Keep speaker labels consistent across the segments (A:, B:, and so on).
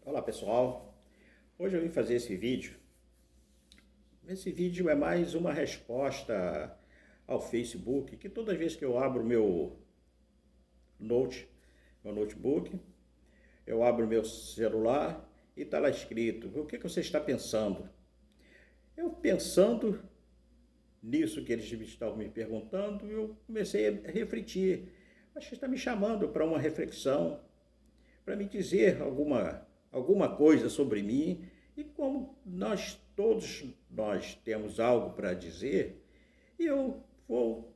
A: Olá pessoal, hoje eu vim fazer esse vídeo. Esse vídeo é mais uma resposta ao Facebook, que toda vez que eu abro meu notebook, eu abro meu celular e está lá escrito: o que você está pensando? Eu pensando nisso que eles estavam me perguntando, eu comecei a refletir. Acho que está me chamando para uma reflexão, para me dizer alguma coisa sobre mim, e como todos nós temos algo para dizer, e eu vou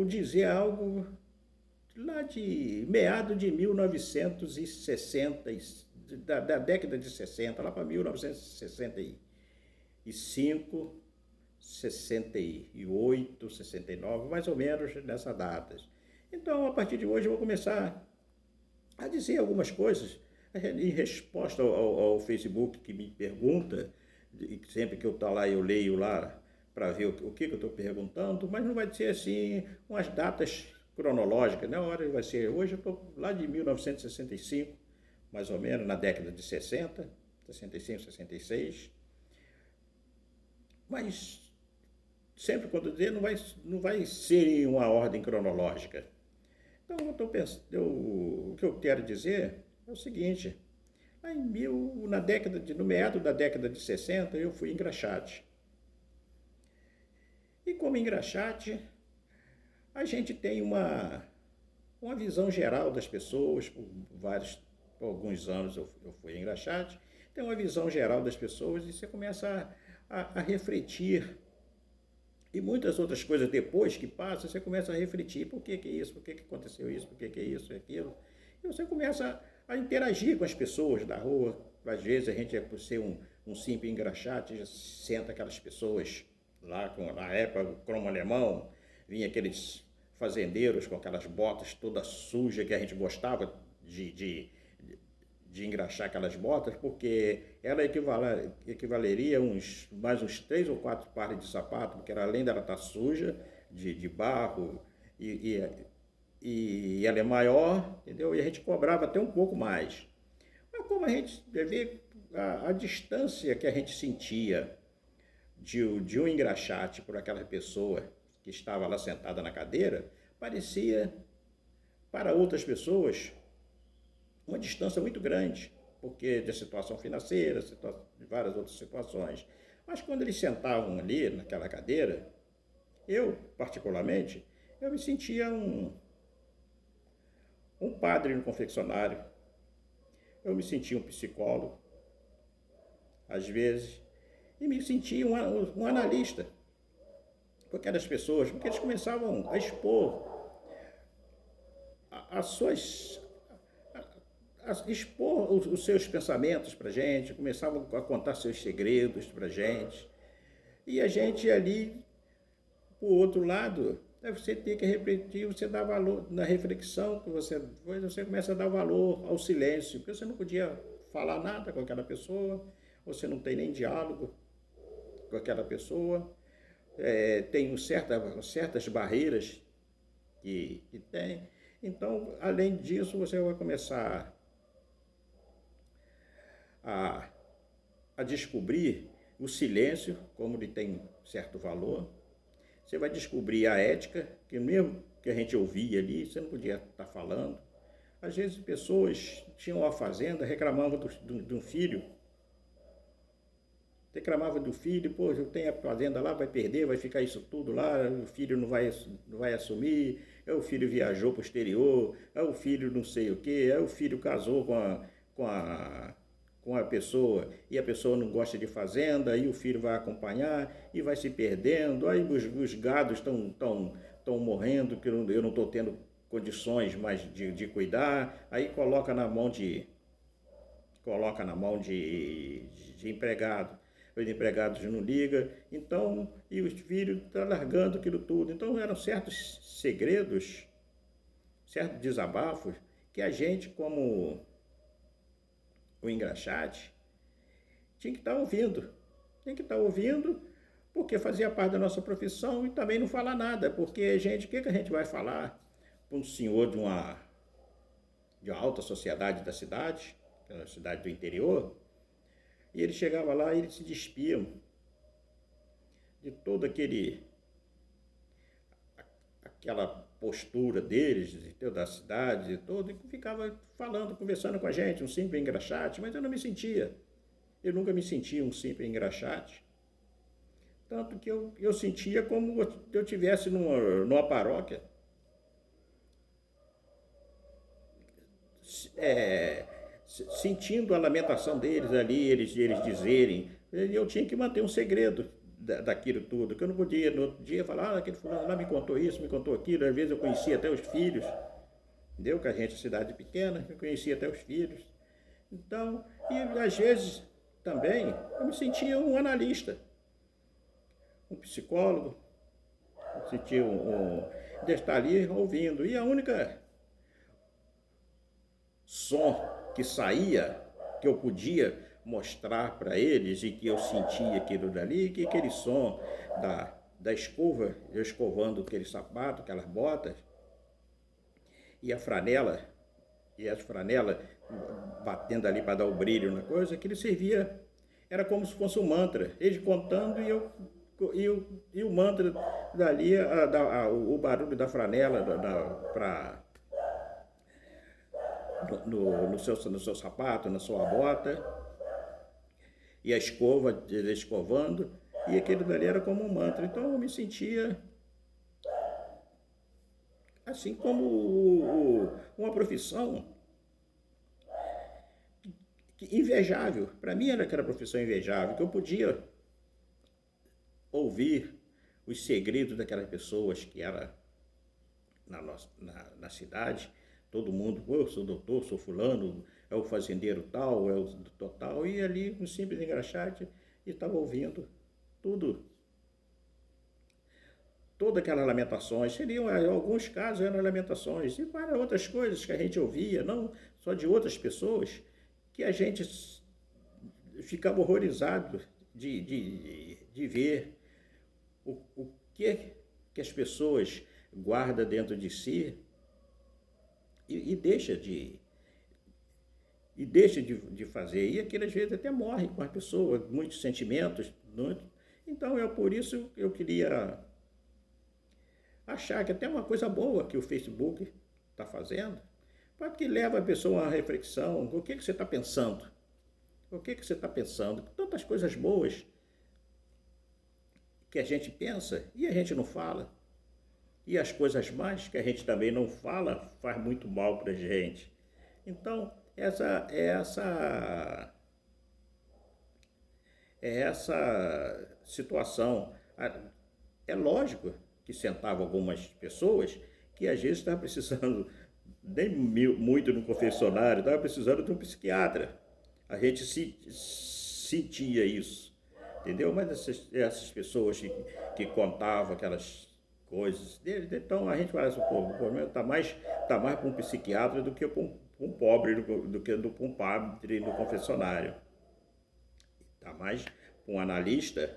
A: dizer algo lá de meado de 1960, da década de 60, lá para 1965, 68, 69, mais ou menos nessas datas. Então, a partir de hoje, eu vou começar a dizer algumas coisas em resposta ao Facebook, que me pergunta, e sempre que eu estou lá, eu leio lá para ver o que eu estou perguntando, mas não vai ser assim umas datas cronológicas, na hora vai ser, hoje eu estou lá de 1965, mais ou menos, na década de 60, 65, 66, mas sempre quando eu dizer, não vai ser em uma ordem cronológica. Então, o que eu quero dizer é o seguinte: lá no meado da década de 60, eu fui engraxate. E como engraxate, a gente tem uma visão geral das pessoas, por alguns anos eu fui engraxate, tem uma visão geral das pessoas e você começa a refletir. E muitas outras coisas depois que passa, você começa a refletir: por que é isso, por que aconteceu isso, por que é isso e aquilo. E você começa a interagir com as pessoas da rua. Às vezes a gente, por ser um simples engraxate, já senta aquelas pessoas lá, na época, o cromo alemão, vinha aqueles fazendeiros com aquelas botas todas sujas que a gente gostava de engraxar aquelas botas, porque ela equivaleria mais uns 3 ou 4 pares de sapato, porque além dela estar suja de barro e ela é maior, entendeu? E a gente cobrava até um pouco mais. Mas como a gente vê a distância que a gente sentia de um engraxate por aquela pessoa que estava lá sentada na cadeira, parecia para outras pessoas uma distância muito grande, porque de situação financeira, de várias outras situações. Mas quando eles sentavam ali naquela cadeira, eu, particularmente, eu me sentia um padre no confeccionário, eu me sentia um psicólogo, às vezes, e me sentia um analista, com aquelas pessoas, porque eles começavam a expor as suas expor os seus pensamentos para a gente, começavam a contar seus segredos para a gente. E a gente ali, por outro lado, você tem que refletir, você dá valor na reflexão, que você começa a dar valor ao silêncio, porque você não podia falar nada com aquela pessoa, você não tem nem diálogo com aquela pessoa, tem certas barreiras que tem. Então, além disso, você vai começar a descobrir o silêncio, como ele tem certo valor. Você vai descobrir a ética, que mesmo que a gente ouvia ali, você não podia estar falando. Às vezes pessoas tinham uma fazenda, reclamavam do filho. Reclamava do filho: pô, eu tenho a fazenda lá, vai perder, vai ficar isso tudo lá, o filho não vai assumir, o filho viajou para o exterior, o filho não sei o quê, o filho casou com a pessoa e a pessoa não gosta de fazenda, aí o filho vai acompanhar e vai se perdendo, aí os gados estão morrendo, que eu não estou tendo condições mais de cuidar, aí coloca na mão de empregado, os empregados não ligam, então, e os filhos estão largando aquilo tudo. Então eram certos segredos, certos desabafos, que a gente, como o engraxate, tinha que estar ouvindo, porque fazia parte da nossa profissão, e também não falar nada, porque o que a gente vai falar para um senhor de uma alta sociedade da cidade, que era uma cidade do interior, e ele chegava lá e eles se despiam de todo aquela postura deles, da cidade, todo, e ficava falando, conversando com a gente, um simples engraxate, mas eu não me sentia. Eu nunca me sentia um simples engraxate. Tanto que eu sentia como se eu estivesse numa paróquia. É, sentindo a lamentação deles ali, eles dizerem, eu tinha que manter um segredo daquilo tudo, que eu não podia no outro dia falar, aquele fulano lá me contou isso, me contou aquilo, às vezes eu conhecia até os filhos, entendeu? Que a gente é cidade pequena, eu conhecia até os filhos. Então, e às vezes também eu me sentia um analista, um psicólogo, eu sentia de estar ali ouvindo, e a única som que saía, que eu podia mostrar para eles e que eu sentia aquilo dali, que aquele som da escova, eu escovando aquele sapato, aquelas botas, e a franela, e as franelas batendo ali para dar o brilho na coisa, que ele servia, era como se fosse um mantra, eles contando e o mantra dali, o barulho da franela no seu sapato, na sua bota, e a escova, escovando, e aquilo dali era como um mantra. Então eu me sentia assim como uma profissão invejável. Para mim era aquela profissão invejável, que eu podia ouvir os segredos daquelas pessoas que era na cidade. Todo mundo, eu sou doutor, sou fulano, é o fazendeiro tal, é o doutor tal, e ali um simples engraxate e estava ouvindo tudo, todas aquelas lamentações, seriam, em alguns casos eram lamentações, e para outras coisas que a gente ouvia, não só de outras pessoas, que a gente ficava horrorizado de ver o que as pessoas guardam dentro de si e deixa de fazer. E aquilo às vezes até morre com as pessoas, muitos sentimentos. Então, por isso eu queria achar que até uma coisa boa que o Facebook está fazendo, para que leva a pessoa a uma reflexão. O que você está pensando? O que você está pensando? Tantas coisas boas que a gente pensa e a gente não fala. E as coisas más que a gente também não fala faz muito mal para a gente. Então, essa situação. É lógico que sentavam algumas pessoas que às vezes estavam precisando, nem muito no confessionário, estavam precisando de um psiquiatra. A gente sentia isso, entendeu? Mas essas pessoas que contavam aquelas coisas, então a gente fala assim, pô, o problema está mais para um psiquiatra do que para um pobre, do que para um padre no confessionário. Está mais para um analista.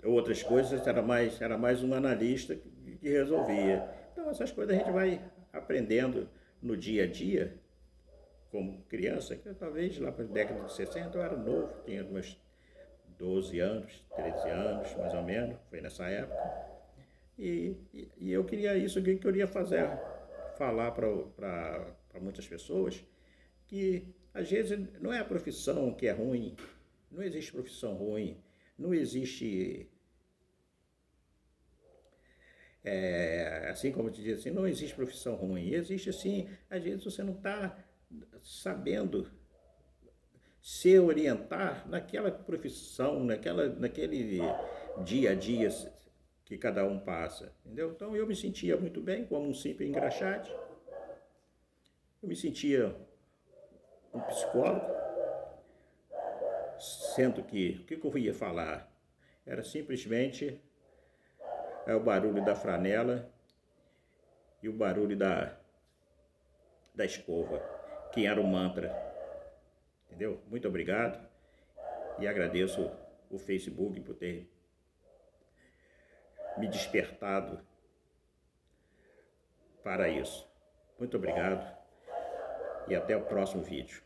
A: Outras coisas era mais um analista que resolvia. Então essas coisas a gente vai aprendendo no dia a dia, como criança, que talvez lá para a década de 60 eu era novo, tinha meus 12 anos, 13 anos, mais ou menos, foi nessa época. E eu queria isso, que eu queria falar para muitas pessoas, que às vezes não é a profissão que é ruim, não existe profissão ruim, não existe, assim como eu te disse, assim, não existe profissão ruim, existe assim, às vezes você não está sabendo se orientar naquela profissão, naquele dia a dia que cada um passa, entendeu? Então eu me sentia muito bem como um simples engraxate, eu me sentia um psicólogo, sendo que o que eu ia falar era simplesmente o barulho da franela e o barulho da escova, que era o mantra, entendeu? Muito obrigado e agradeço o Facebook por ter me despertado para isso. Muito obrigado e até o próximo vídeo.